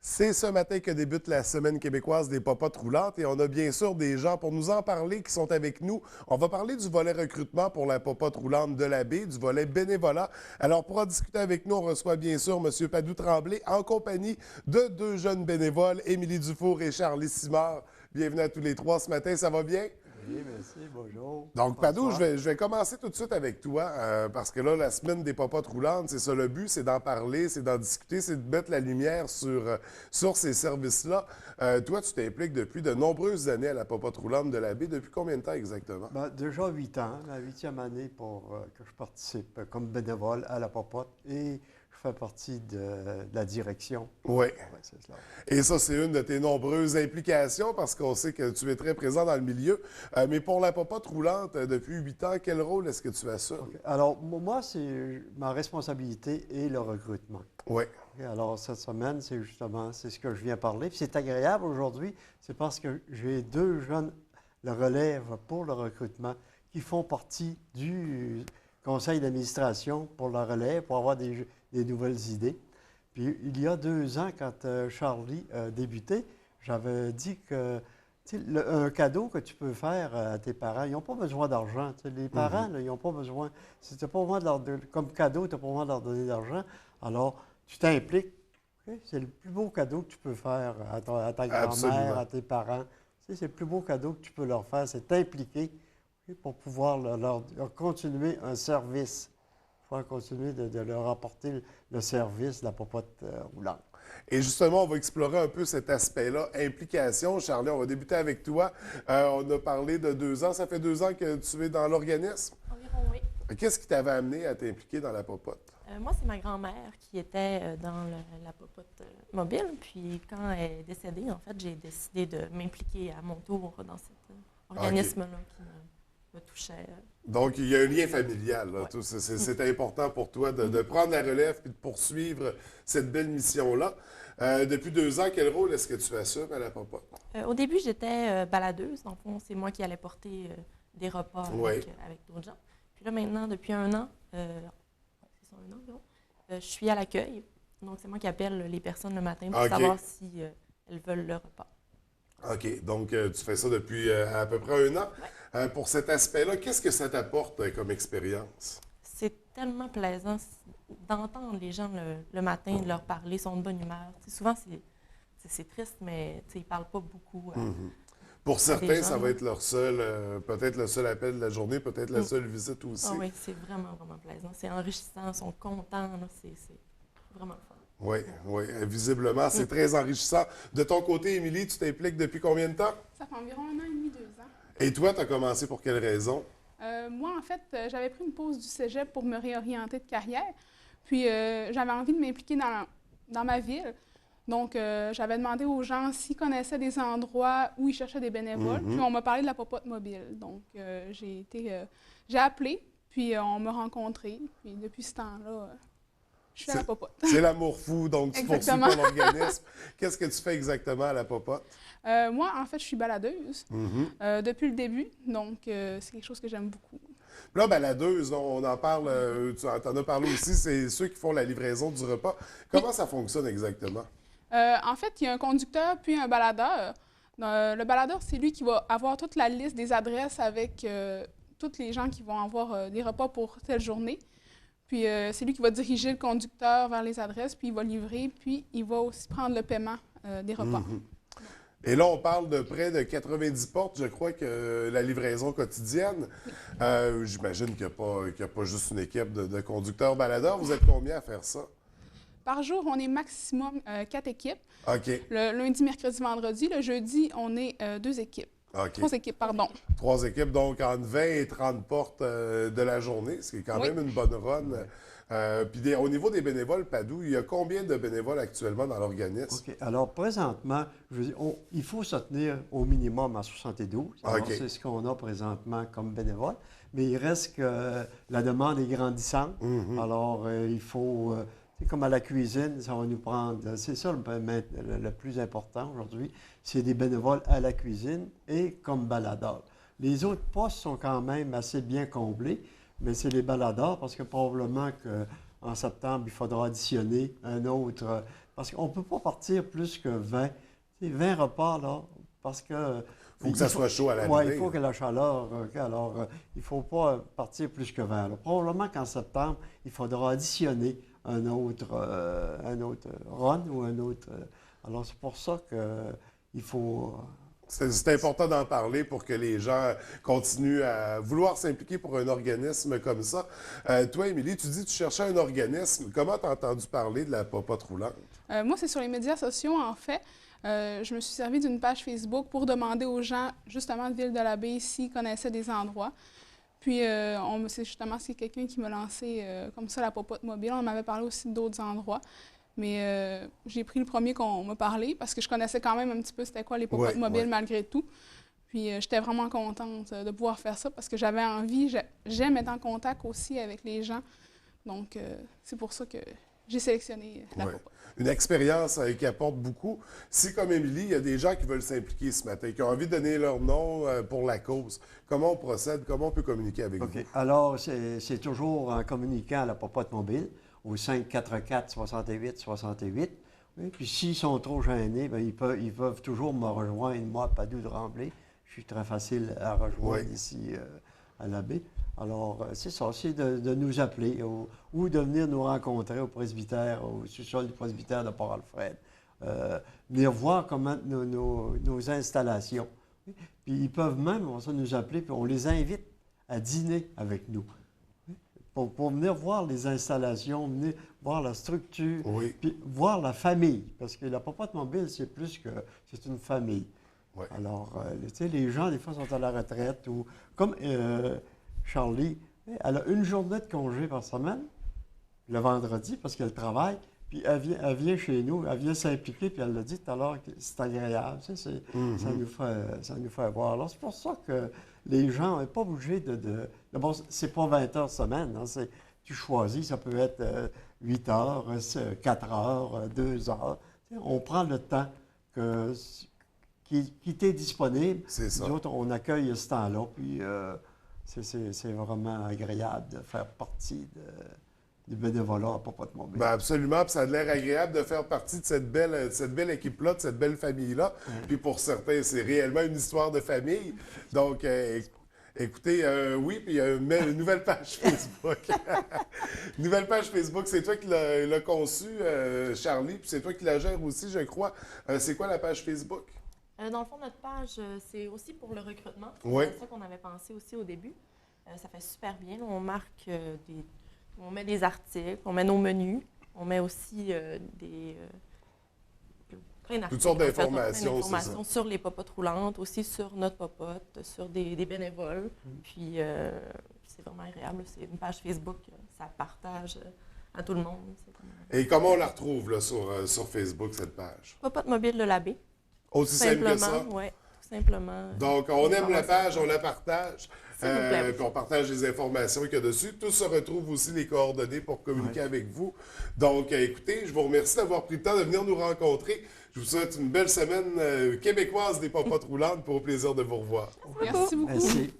C'est ce matin que débute la Semaine québécoise des popotes roulantes et on a bien sûr des gens pour nous en parler qui sont avec nous. On va parler du volet recrutement pour la popote roulante de la baie, du volet bénévolat. Alors pour en discuter avec nous, on reçoit bien sûr M. Padou Tremblay en compagnie de deux jeunes bénévoles, Émilie Dufour et Charlie Simard. Bienvenue à tous les trois ce matin, ça va bien? Oui, merci, bonjour. Donc, Padou, je vais commencer tout de suite avec toi, parce que là, la semaine des popotes roulantes, c'est ça le but, c'est d'en parler, c'est d'en discuter, c'est de mettre la lumière sur ces services-là. Toi, tu t'impliques depuis de nombreuses années à la popote roulante de la baie. Depuis combien de temps exactement? Bien, déjà 8 ans, la 8e année que je participe comme bénévole à la popote et je fais partie de la direction. Oui. Ouais, c'est cela. Et ça, c'est une de tes nombreuses implications parce qu'on sait que tu es très présent dans le milieu. Mais pour la popote roulante, depuis 8 ans, quel rôle est-ce que tu assures? Okay. Alors, moi, c'est ma responsabilité et le recrutement. Oui. Okay. Alors, cette semaine, c'est ce que je viens parler. Puis c'est agréable aujourd'hui, c'est parce que j'ai deux jeunes, le relève pour le recrutement, qui font partie du conseil d'administration pour le relève, pour avoir des nouvelles idées. Puis, il y a 2 ans, quand Charlie a débuté, j'avais dit que un cadeau que tu peux faire à tes parents, ils n'ont pas besoin d'argent. Les parents, là, ils n'ont pas besoin. Si tu n'as pas besoin comme cadeau, tu n'as pas besoin de leur donner d'argent. Alors, tu t'impliques. Okay? C'est le plus beau cadeau que tu peux faire à ta grand-mère, à tes parents. C'est le plus beau cadeau que tu peux leur faire, c'est t'impliquer pour pouvoir leur continuer un service. Continuer de leur apporter le service de la popote roulante. Et justement, on va explorer un peu cet aspect-là, implication. Charlie, on va débuter avec toi. On a parlé de 2 ans. Ça fait 2 ans que tu es dans l'organisme? Environ, oui. Qu'est-ce qui t'avait amené à t'impliquer dans la popote? Moi, c'est ma grand-mère qui était dans la popote mobile. Puis quand elle est décédée, en fait, j'ai décidé de m'impliquer à mon tour dans cet organisme-là qui me touchait. Donc, il y a un lien familial. Là. Ouais. C'est important pour toi de prendre la relève et de poursuivre cette belle mission-là. Depuis 2 ans, quel rôle est-ce que tu assumes à la popote? Au début, j'étais baladeuse. Dans le fond, c'est moi qui allais porter des repas avec d'autres gens. Puis là, maintenant, depuis 1 an, c'est ça, 1 an environ, je suis à l'accueil. Donc, c'est moi qui appelle les personnes le matin pour savoir si elles veulent le repas. OK. Donc, tu fais ça depuis à peu près 1 an. Ouais. Pour cet aspect-là, qu'est-ce que ça t'apporte comme expérience? C'est tellement plaisant d'entendre les gens le matin, de leur parler, sont de bonne humeur. Souvent, c'est triste, mais ils ne parlent pas beaucoup. Pour certains, gens, ça va être leur seul, peut-être le seul appel de la journée, peut-être la seule visite aussi. Ah oui, c'est vraiment, vraiment plaisant. C'est enrichissant, ils sont contents. C'est vraiment fun. Oui, oui, visiblement, c'est très enrichissant. De ton côté, Émilie, tu t'impliques depuis combien de temps? Ça fait environ 1 an et demi, 2 ans. Et toi, tu as commencé pour quelle raison? Moi, en fait, j'avais pris une pause du cégep pour me réorienter de carrière. Puis, j'avais envie de m'impliquer dans ma ville. Donc, j'avais demandé aux gens s'ils connaissaient des endroits où ils cherchaient des bénévoles. Puis, on m'a parlé de la popote mobile. Donc, j'ai appelé, puis on m'a rencontré. Puis, depuis ce temps-là, je suis à la popote. C'est l'amour fou, donc tu poursuis ton organisme. Qu'est-ce que tu fais exactement à la popote? Moi, en fait, je suis baladeuse depuis le début. Donc, c'est quelque chose que j'aime beaucoup. Là, baladeuse, on en parle, tu en as parlé aussi, c'est ceux qui font la livraison du repas. Comment ça fonctionne exactement? En fait, il y a un conducteur puis un baladeur. Le baladeur, c'est lui qui va avoir toute la liste des adresses avec tous les gens qui vont avoir des repas pour telle journée. Puis c'est lui qui va diriger le conducteur vers les adresses, puis il va livrer, puis il va aussi prendre le paiement des repas. Et là, on parle de près de 90 portes, je crois, que la livraison quotidienne. J'imagine qu'il n'y a pas juste une équipe de conducteurs baladeurs. Vous êtes combien à faire ça? Par jour, on est maximum 4 équipes. OK. Le lundi, mercredi, vendredi. Le jeudi, on est 2 équipes. OK. 3 équipes, pardon. 3 équipes, donc entre 20 et 30 portes de la journée, ce qui est quand même une bonne run. Puis au niveau des bénévoles, Padou, il y a combien de bénévoles actuellement dans l'organisme? OK. Alors, présentement, je veux dire, il faut se tenir au minimum à 72. Alors, c'est ce qu'on a présentement comme bénévoles. Mais il reste que la demande est grandissante. Alors, il faut... comme à la cuisine, ça va nous prendre... C'est ça le plus important aujourd'hui, c'est des bénévoles à la cuisine et comme baladeurs. Les autres postes sont quand même assez bien comblés, mais c'est les baladeurs parce que probablement qu'en septembre, il faudra additionner un autre Parce qu'on ne peut pas partir plus que 20. C'est 20 repas, là, parce que... Il faut que ça soit chaud à l'arrivée. Oui, il faut que la chaleur... alors, il ne faut pas partir plus que 20. Alors, probablement qu'en septembre, il faudra additionner un autre run ou un autre... alors, c'est pour ça qu'il faut... C'est important d'en parler pour que les gens continuent à vouloir s'impliquer pour un organisme comme ça. Toi, Émilie, tu dis que tu cherchais un organisme. Comment tu as entendu parler de la popote roulante? Moi, c'est sur les médias sociaux, en fait. Je me suis servi d'une page Facebook pour demander aux gens, justement, de Ville-de-la-Baie, s'ils connaissaient des endroits. Puis, c'est quelqu'un qui m'a lancé comme ça la popote mobile. On m'avait parlé aussi d'autres endroits. Mais j'ai pris le premier qu'on m'a parlé parce que je connaissais quand même un petit peu c'était quoi les popotes mobiles malgré tout. Puis j'étais vraiment contente de pouvoir faire ça parce que j'avais envie, j'aime être en contact aussi avec les gens. Donc, c'est pour ça que j'ai sélectionné la popote. Une expérience qui apporte beaucoup. Si, comme Émilie, il y a des gens qui veulent s'impliquer ce matin, qui ont envie de donner leur nom pour la cause, comment on procède? Comment on peut communiquer avec vous? Alors, c'est toujours en communiquant à la popote mobile au 544-68-68. Oui, puis s'ils sont trop gênés, bien, ils peuvent toujours me rejoindre, moi, Padoue de Remblai. Je suis très facile à rejoindre ici à la baie. Alors, c'est ça, c'est de nous appeler ou de venir nous rencontrer au presbytère, au sous-sol du presbytère de Port-Alfred. Venir voir comment nos installations. Oui. Puis ils peuvent même nous appeler, puis on les invite à dîner avec nous. Pour venir voir les installations, venir voir la structure, puis voir la famille. Parce que la popote mobile, c'est plus que... c'est une famille. Oui. Alors, tu sais, les gens, des fois, sont à la retraite ou... Comme Charlie, elle a une journée de congé par semaine, le vendredi, parce qu'elle travaille, puis elle vient chez nous, elle vient s'impliquer, puis elle l'a dit tout à l'heure que c'est agréable. Tu sais, ça nous fait voir. Alors, c'est pour ça que les gens n'ont pas bougé de bon, c'est pas 20 heures semaine. Hein, tu choisis, ça peut être 8 heures, 4 heures, 2 heures. Tu sais, on prend le temps qui t'est disponible. C'est ça. Nous autres, on accueille ce temps-là, puis c'est vraiment agréable de faire partie du bénévolat à popote mobile. Bien, absolument, puis ça a l'air agréable de faire partie de cette belle équipe-là, de cette belle famille-là. Puis pour certains, c'est réellement une histoire de famille. Donc, écoutez, oui, puis il y a une nouvelle page Facebook. Une nouvelle page Facebook, c'est toi qui l'as conçue, Charlie, puis c'est toi qui la gères aussi, je crois. C'est quoi la page Facebook? Dans le fond, notre page, c'est aussi pour le recrutement. Oui. C'est ça qu'on avait pensé aussi au début. Ça fait super bien. Là, on marque on met des articles, on met nos menus, on met aussi plein d'articles. Toutes sortes d'informations, plein d'informations sur les popotes roulantes, aussi sur notre popote, sur des bénévoles. Puis c'est vraiment agréable. C'est une page Facebook, ça partage à tout le monde. Et comment on la retrouve là, sur Facebook, cette page? Popote mobile de la baie. Aussi simple que ça? Oui, tout simplement. Donc, on aime la page, on la partage. S'il vous plaît. Puis on partage les informations qu'il y a dessus. Tout se retrouve aussi les coordonnées pour communiquer avec vous. Donc, écoutez, je vous remercie d'avoir pris le temps de venir nous rencontrer. Je vous souhaite une belle semaine québécoise des popotes roulantes pour au plaisir de vous revoir. Merci beaucoup. Merci.